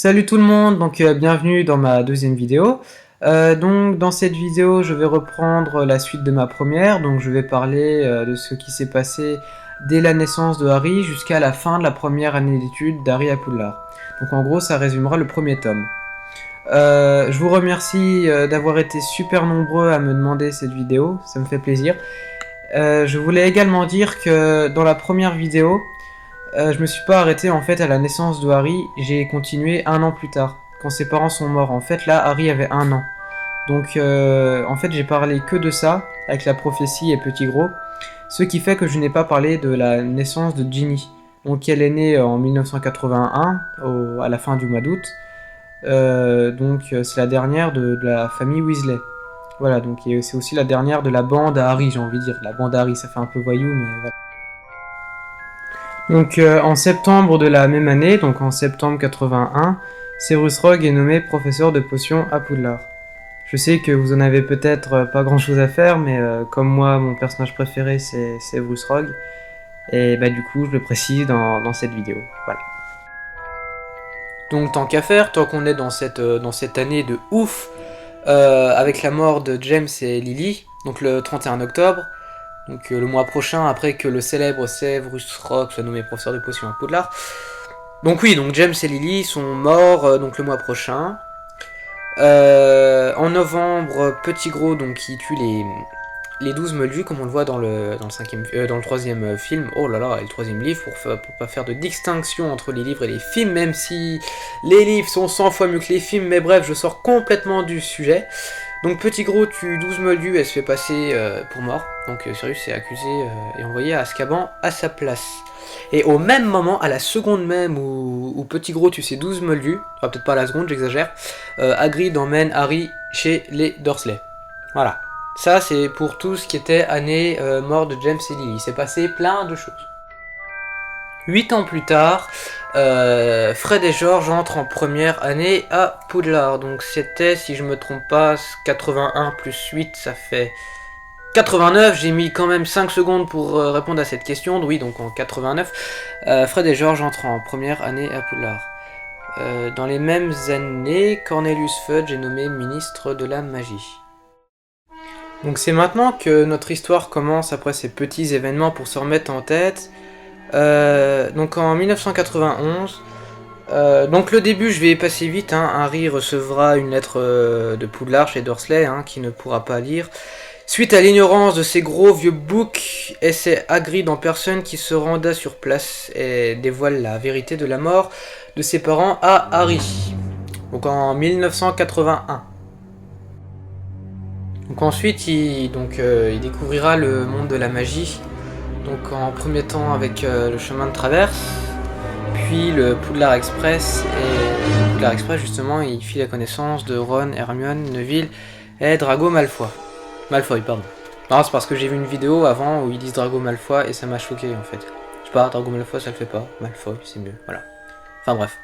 Salut tout le monde, bienvenue dans ma deuxième vidéo. Donc dans cette vidéo, je vais reprendre la suite de ma première. Donc je vais parler de ce qui s'est passé dès la naissance de Harry jusqu'à la fin de la première année d'études d'Harry à Poudlard. Donc en gros, ça résumera le premier tome. Je vous remercie d'avoir été super nombreux à me demander cette vidéo, ça me fait plaisir. Je voulais également dire que dans la première vidéo, je me suis pas arrêté en fait à la naissance de Harry, j'ai continué un an plus tard, quand ses parents sont morts. En fait, là, Harry avait un an. En fait, j'ai parlé que de ça, avec la prophétie et Petit Gros, ce qui fait que je n'ai pas parlé de la naissance de Ginny. Donc, elle est née en 1981, à la fin du mois d'août. C'est la dernière de la famille Weasley. Voilà, donc c'est aussi la dernière de la bande à Harry, j'ai envie de dire. La bande à Harry, ça fait un peu voyou, mais voilà. En septembre de la même année, donc en septembre 81, Severus Rogue est nommé professeur de potions à Poudlard. Je sais que vous en avez peut-être pas grand chose à faire, mais comme moi, mon personnage préféré c'est Severus Rogue, et bah du coup je le précise dans cette vidéo. Voilà. Donc tant qu'à faire, tant qu'on est dans cette année de ouf, avec la mort de James et Lily, donc le 31 octobre, donc le mois prochain, après que le célèbre Severus Rogue soit nommé professeur de potions à Poudlard. Donc oui, donc James et Lily sont morts donc le mois prochain. En novembre, Petit Gros donc qui tue les 12 Moldus, comme on le voit dans le troisième film. Oh là là, et le troisième livre, pour pas faire de distinction entre les livres et les films, même si les livres sont 100 fois mieux que les films, mais bref, je sors complètement du sujet. Donc Petit Gros tue 12 Moldus et se fait passer pour mort. Donc Sirius est accusé et envoyé à Azkaban à sa place. Et au même moment, à la seconde même où Petit Gros tue ses 12 Moldus, enfin peut-être pas à la seconde, j'exagère, Hagrid emmène Harry chez les Dursley. Voilà. Ça, c'est pour tout ce qui était année mort de James et Lily. C'est passé plein de choses. 8 ans plus tard, Fred et George entrent en première année à Poudlard. Donc c'était, si je me trompe pas, 81 plus 8, ça fait 89. J'ai mis quand même 5 secondes pour répondre à cette question. Oui, donc en 89, Fred et George entrent en première année à Poudlard. Dans les mêmes années, Cornelius Fudge est nommé ministre de la magie. Donc c'est maintenant que notre histoire commence après ces petits événements pour se remettre en tête. Donc en 1991, donc le début je vais passer vite, hein. Harry recevra une lettre de Poudlard chez Dursley, hein, qui ne pourra pas lire. Suite à l'ignorance de ces gros vieux boucs, et c'est Hagrid en personne qui se renda sur place et dévoile la vérité de la mort de ses parents à Harry. Donc en 1981. Donc ensuite il découvrira le monde de la magie. Donc en premier temps avec le chemin de traverse, puis le Poudlard Express, et le Poudlard Express justement il fit la connaissance de Ron, Hermione, Neville et Drago Malfoy. Malfoy, pardon. Non, c'est parce que j'ai vu une vidéo avant où ils disent Drago Malfoy et ça m'a choqué en fait. Je sais pas, Drago Malfoy ça le fait pas, Malfoy c'est mieux, voilà. Enfin bref.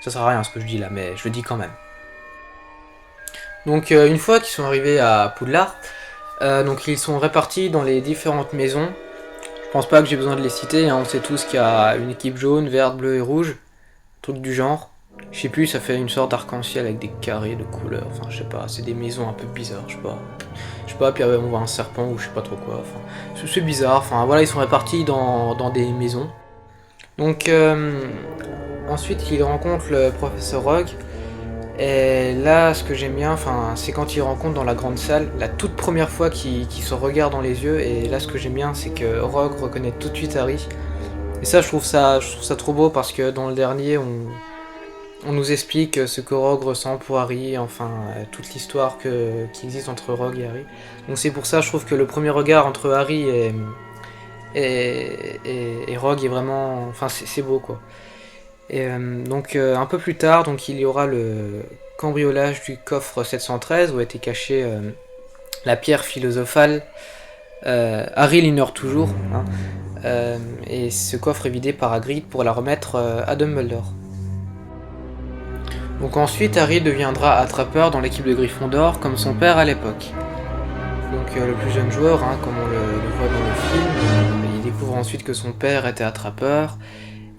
Ça sert à rien ce que je dis là, mais je le dis quand même. Donc une fois qu'ils sont arrivés à Poudlard, donc ils sont répartis dans les différentes maisons. Je pense pas que j'ai besoin de les citer, hein. On sait tous qu'il y a une équipe jaune, verte, bleue et rouge, truc du genre. Je sais plus, ça fait une sorte d'arc-en-ciel avec des carrés de couleurs, enfin je sais pas, c'est des maisons un peu bizarres, je sais pas, puis on voit un serpent ou je sais pas trop quoi, enfin c'est bizarre, enfin voilà, ils sont répartis dans des maisons. Donc ensuite ils rencontrent le professeur Rogue. Et là, ce que j'aime bien, c'est quand ils rencontrent dans la grande salle, la toute première fois qu'ils se regardent dans les yeux. Et là, ce que j'aime bien, c'est que Rogue reconnaît tout de suite Harry. Et ça, je trouve ça trop beau parce que dans le dernier, on nous explique ce que Rogue ressent pour Harry, enfin, toute l'histoire qui existe entre Rogue et Harry. Donc c'est pour ça, je trouve que le premier regard entre Harry et Rogue est vraiment, enfin, c'est beau quoi. Et un peu plus tard, donc il y aura le cambriolage du coffre 713 où était cachée la pierre philosophale. Harry l'ignore toujours, hein, et ce coffre est vidé par Hagrid pour la remettre à Dumbledore. Donc ensuite, Harry deviendra attrapeur dans l'équipe de Gryffondor comme son père à l'époque. Donc le plus jeune joueur, hein, comme on le voit dans le film, il découvre ensuite que son père était attrapeur.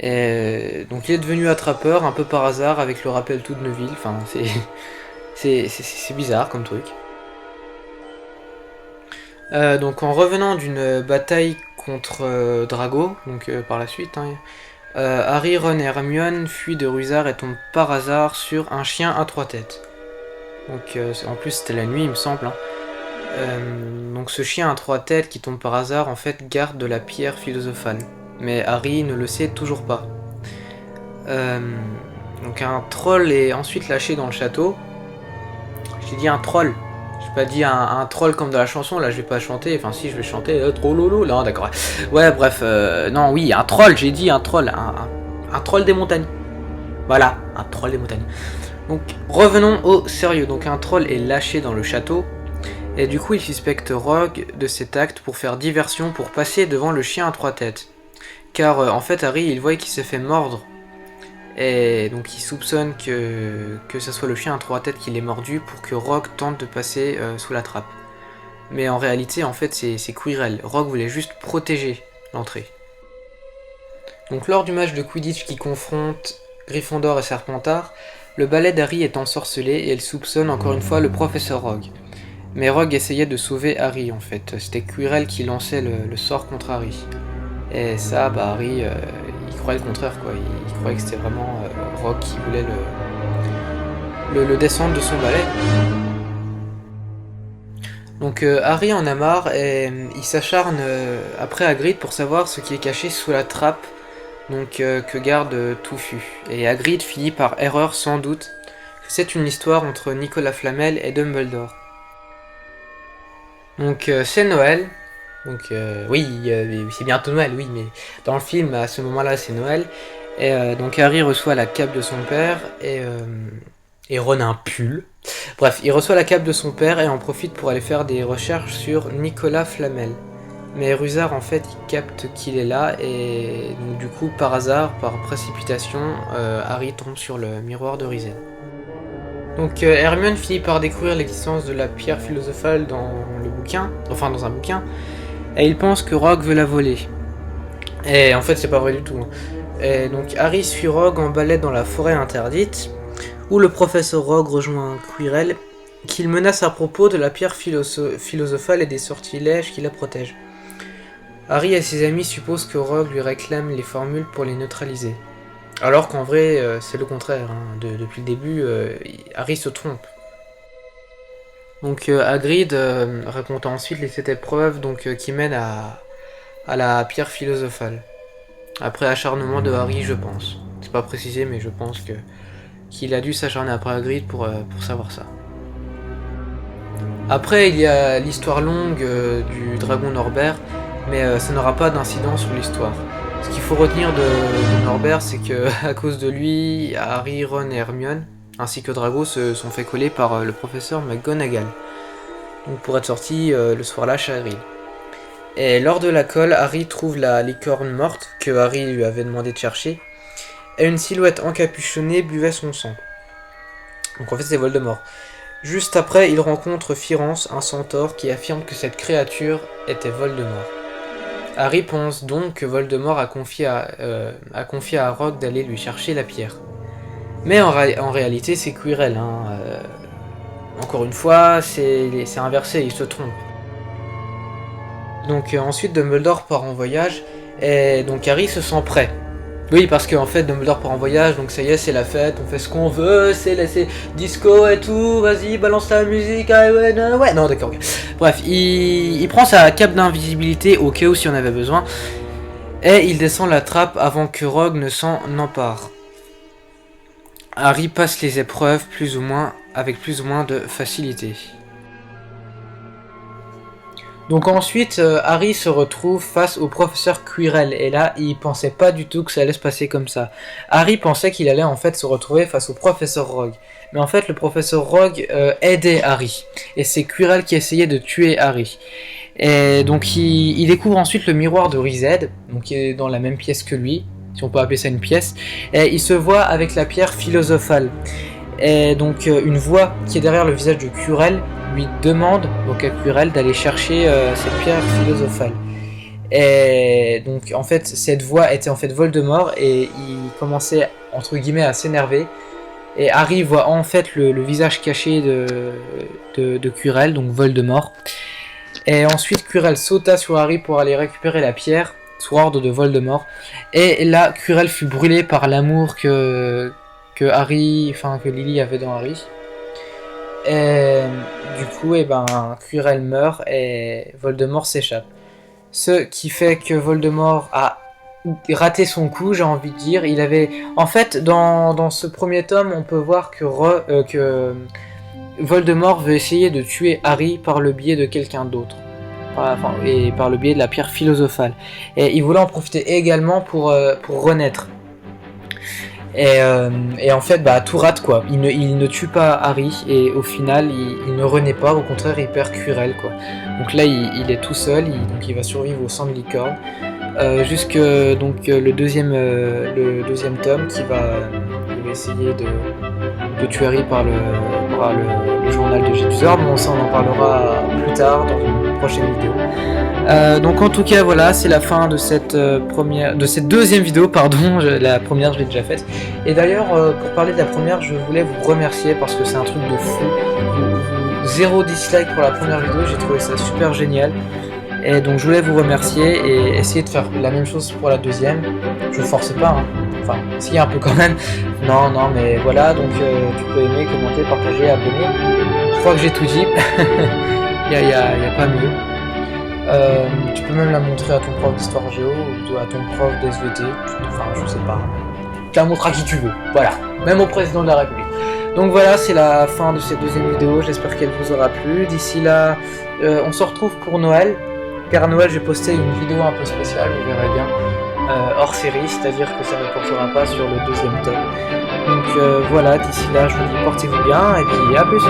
Donc il est devenu attrapeur un peu par hasard avec le rappel tout de Neville. Enfin, c'est bizarre comme truc. Donc en revenant d'une bataille contre Drago, donc par la suite, hein, Harry, Ron et Hermione fuient de Rusard et tombent par hasard sur un chien à 3 têtes. Donc en plus c'était la nuit il me semble. Hein. Donc ce chien à 3 têtes qui tombe par hasard en fait garde de la pierre philosophale. Mais Harry ne le sait toujours pas. Donc un troll est ensuite lâché dans le château. J'ai dit un troll. J'ai pas dit un troll comme dans la chanson, là je vais pas chanter, enfin si je vais chanter trollolo, non d'accord. Ouais bref, non oui, un troll, j'ai dit un troll, un troll des montagnes. Voilà, un troll des montagnes. Donc revenons au sérieux, donc un troll est lâché dans le château, et du coup il suspecte Rogue de cet acte pour faire diversion pour passer devant le chien à 3 têtes. Car en fait Harry il voit qu'il s'est fait mordre. Et donc il soupçonne que ce soit le chien à 3 têtes qui l'ait mordu pour que Rogue tente de passer sous la trappe. Mais en réalité, en fait, c'est Quirrell. Rogue voulait juste protéger l'entrée. Donc lors du match de Quidditch qui confronte Gryffondor et Serpentard, le balai d'Harry est ensorcelé et elle soupçonne encore une fois le professeur Rogue. Mais Rogue essayait de sauver Harry en fait. C'était Quirrell qui lançait le sort contre Harry. Et ça, bah Harry, il croyait le contraire quoi. Il croyait que c'était vraiment Rogue qui voulait le descendre de son balai. Donc Harry en a marre et il s'acharne après Hagrid pour savoir ce qui est caché sous la trappe donc, que garde Touffu. Et Hagrid finit par erreur sans doute que c'est une histoire entre Nicolas Flamel et Dumbledore. Donc c'est Noël. Donc oui, c'est bientôt Noël, oui, mais dans le film, à ce moment-là, c'est Noël. Et donc Harry reçoit la cape de son père et Ron a un pull. Bref, il reçoit la cape de son père et en profite pour aller faire des recherches sur Nicolas Flamel. Mais Rusard, en fait, il capte qu'il est là et donc du coup, par hasard, par précipitation, Harry tombe sur le miroir de Rizel. Donc Hermione finit par découvrir l'existence de la pierre philosophale dans le bouquin, enfin dans un bouquin, et il pense que Rogue veut la voler. Et en fait, c'est pas vrai du tout. Hein. Et donc Harry suit Rogue en balai dans la forêt interdite, où le professeur Rogue rejoint Quirrell, qu'il menace à propos de la pierre philosophale et des sortilèges qui la protègent. Harry et ses amis supposent que Rogue lui réclame les formules pour les neutraliser. Alors qu'en vrai, c'est le contraire. Hein. Depuis le début, Harry se trompe. Donc Hagrid raconte ensuite les 7 épreuves donc, qui mènent à la pierre philosophale. Après acharnement de Harry, je pense. C'est pas précisé, mais je pense qu'il a dû s'acharner après Hagrid pour savoir ça. Après, il y a l'histoire longue du dragon Norbert, mais ça n'aura pas d'incidence sur l'histoire. Ce qu'il faut retenir de Norbert, c'est que à cause de lui, Harry, Ron et Hermione, ainsi que Drago, se sont fait coller par le professeur McGonagall. Donc pour être sorti le soir-là chez Hagrid. Et lors de la colle, Harry trouve la licorne morte que Harry lui avait demandé de chercher, et une silhouette encapuchonnée buvait son sang. Donc en fait c'est Voldemort. Juste après, il rencontre Firance, un centaure, qui affirme que cette créature était Voldemort. Harry pense donc que Voldemort a confié à Rogue d'aller lui chercher la pierre. Mais en réalité, c'est Quirrell. Hein, encore une fois, c'est inversé, il se trompe. Donc ensuite, Dumbledore part en voyage, et donc Harry se sent prêt. Oui, parce qu'en fait, Dumbledore part en voyage, donc ça y est, c'est la fête, on fait ce qu'on veut, c'est disco et tout, vas-y, balance la musique, ah, ouais, non, d'accord, ok. Bref, il prend sa cape d'invisibilité au cas où si on avait besoin, et il descend la trappe avant que Rogue ne s'en empare. Harry passe les épreuves avec plus ou moins de facilité. Donc ensuite, Harry se retrouve face au professeur Quirrell, et là, il pensait pas du tout que ça allait se passer comme ça. Harry pensait qu'il allait en fait se retrouver face au professeur Rogue. Mais en fait, le professeur Rogue aidait Harry, et c'est Quirrell qui essayait de tuer Harry. Et donc il découvre ensuite le miroir de Rizel, donc qui est dans la même pièce que lui, si on peut appeler ça une pièce, et il se voit avec la pierre philosophale. Et donc une voix qui est derrière le visage de Quirrell lui demande donc à Quirrell d'aller chercher cette pierre philosophale. Et donc en fait cette voix était en fait Voldemort et il commençait entre guillemets à s'énerver. Et Harry voit en fait le visage caché de Quirrell, donc Voldemort. Et ensuite Quirrell sauta sur Harry pour aller récupérer la pierre sous ordre de Voldemort. Et là Quirrell fut brûlé par l'amour que Lily avait dans Harry. Et du coup, Quirrell meurt et Voldemort s'échappe. Ce qui fait que Voldemort a raté son coup, j'ai envie de dire. Il avait, en fait, dans ce premier tome, on peut voir que Voldemort veut essayer de tuer Harry par le biais de quelqu'un d'autre, et par le biais de la pierre philosophale. Et il voulait en profiter également pour renaître. Et en fait, tout rate quoi. Il ne tue pas Harry et au final, il ne renaît pas. Au contraire, il perd Quirrell quoi. Donc là, il est tout seul. Donc il va survivre au sang de licorne jusque donc le deuxième tome qui va essayer de tuer Harry par le journal de Jedusor. Mais ça, on en parlera plus tard dans une prochaine vidéo. Donc en tout cas voilà, c'est la fin de cette deuxième vidéo, pardon. La première je l'ai déjà faite. Et d'ailleurs pour parler de la première, je voulais vous remercier parce que c'est un truc de fou. Zéro dislike pour la première vidéo, j'ai trouvé ça super génial. Et donc je voulais vous remercier et essayer de faire la même chose pour la deuxième. Je force pas, hein. Enfin si un peu quand même. Non mais voilà, donc tu peux aimer, commenter, partager, abonner. Je crois que j'ai tout dit. y a pas mieux. Tu peux même la montrer à ton prof d'histoire géo ou à ton prof d'SVT, enfin je sais pas. Tu la montres à qui tu veux, voilà, même au président de la République. Donc voilà, c'est la fin de cette deuxième vidéo, j'espère qu'elle vous aura plu. D'ici là, on se retrouve pour Noël. Car à Noël, j'ai posté une vidéo un peu spéciale, vous verrez bien, hors série, c'est-à-dire que ça ne portera pas sur le deuxième tome. Donc voilà, d'ici là, je vous dis portez-vous bien et puis à plus.